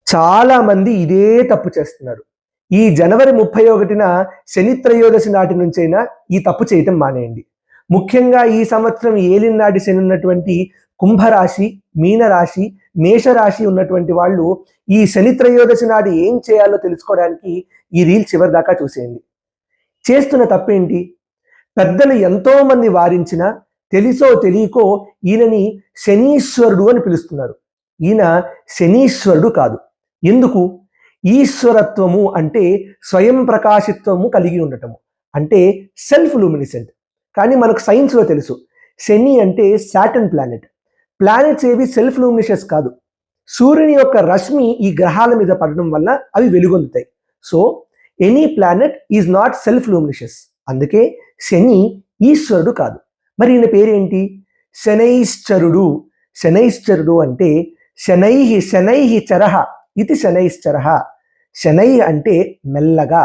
చాలామంది ఇదే తప్పు చేస్తున్నారు. ఈ జనవరి 31న శని త్రయోదశి నాటి నుంచైనా ఈ తప్పు చేయటం మానేయండి. ముఖ్యంగా ఈ సంవత్సరం ఏలినాటి శని ఉన్నటువంటి కుంభరాశి, మీనరాశి, మేషరాశి ఉన్నటువంటి వాళ్ళు ఈ శని త్రయోదశి నాడు ఏం చేయాలో తెలుసుకోవడానికి ఈ రీల్ చివరి దాకా చూసేయండి. చేస్తున్న తప్పేంటి? పెద్దలు ఎంతో మంది వారించినా తెలిసో తెలియకో ఈయనని శనీశ్వరుడు అని పిలుస్తున్నారు. ఈయన శనీశ్వరుడు కాదు. ఎందుకు? ఈశ్వరత్వము అంటే స్వయం ప్రకాశిత్వము కలిగి ఉండటము, అంటే సెల్ఫ్ లూమినిసెంట్. కానీ మనకు సైన్స్లో తెలుసు, శని అంటే సాటర్న్ ప్లానెట్. ప్లానెట్స్ ఏవి సెల్ఫ్ లూమినిషియస్ కాదు. సూర్యుని యొక్క రశ్మి ఈ గ్రహాల మీద పడడం వల్ల అవి వెలుగొందుతాయి. So any planet is not self luminous. అందుకే శని ఈశ్వరుడు కాదు. మరి ఈయన పేరేంటి? శనైశ్చరుడు. శనైశ్చరుడు అంటే శనై శనై చరహ ఇది శనైశ్చరః. శనై అంటే మెల్లగా.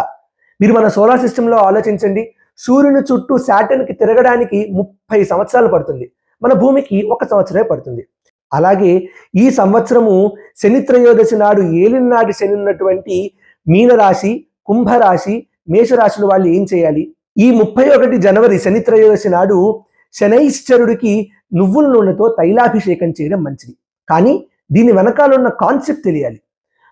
మీరు మన సోలార్ సిస్టంలో ఆలోచించండి. సూర్యుని చుట్టూ సాటర్న్కి తిరగడానికి 30 సంవత్సరాలు పడుతుంది. మన భూమికి 1 సంవత్సరమే పడుతుంది. అలాగే ఈ సంవత్సరము శని త్రయోదశి నాడు ఏలినాటి శని ఉన్నటువంటి మీనరాశి, కుంభరాశి, మేషరాశుల వాళ్ళు ఏం చేయాలి? ఈ 31 జనవరి శని త్రయోదశి నాడు శనైశ్చరుడికి నువ్వుల నూనెతో తైలాభిషేకం చేయడం మంచిది. కానీ దీని వెనకాల ఉన్న కాన్సెప్ట్ తెలియాలి.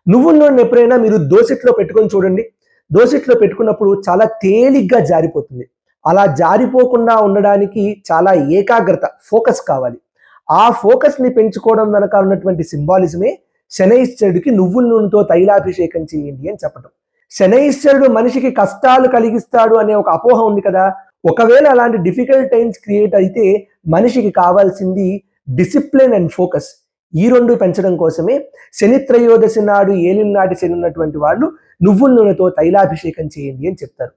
నువ్వుల నూనె ఎప్పుడైనా మీరు దోసెట్లో పెట్టుకొని చూడండి. దోసెట్లో పెట్టుకున్నప్పుడు చాలా తేలిగ్గా జారిపోతుంది. అలా జారిపోకుండా ఉండడానికి చాలా ఏకాగ్రత, ఫోకస్ కావాలి. ఆ ఫోకస్ని పెంచుకోవడం వెనకాల ఉన్నటువంటి సింబాలిజమే శనైశ్చరుడికి నువ్వుల నూనెతో తైలాభిషేకం చేయండి అని చెప్పడం. శనైశ్వరుడు మనిషికి కష్టాలు కలిగిస్తాడు అనే ఒక అపోహ ఉంది కదా. ఒకవేళ అలాంటి డిఫికల్ట్ టైమ్స్ క్రియేట్ అయితే మనిషికి కావాల్సింది డిసిప్లిన్ అండ్ ఫోకస్. ఈ రెండు పెంచడం కోసమే శని త్రయోదశి నాడు ఏలినాటి శని ఉన్నటువంటి వాళ్ళు నువ్వుల నూనెతో తైలాభిషేకం చేయండి అని చెప్తారు.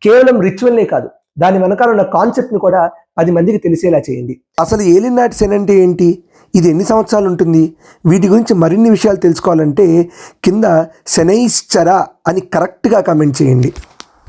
కేవలం రిచువల్నే కాదు, దాని వెనకాల ఉన్న కాన్సెప్ట్ని కూడా 10 మందికి తెలిసేలా చేయండి. అసలు ఏలినాటి శని అంటే ఏంటి? ఇది ఎన్ని సంవత్సరాలు ఉంటుంది? వీటి గురించి మరిన్ని విషయాలు తెలుసుకోవాలంటే కింద శనైశ్చర అని కరెక్ట్గా కామెంట్ చేయండి.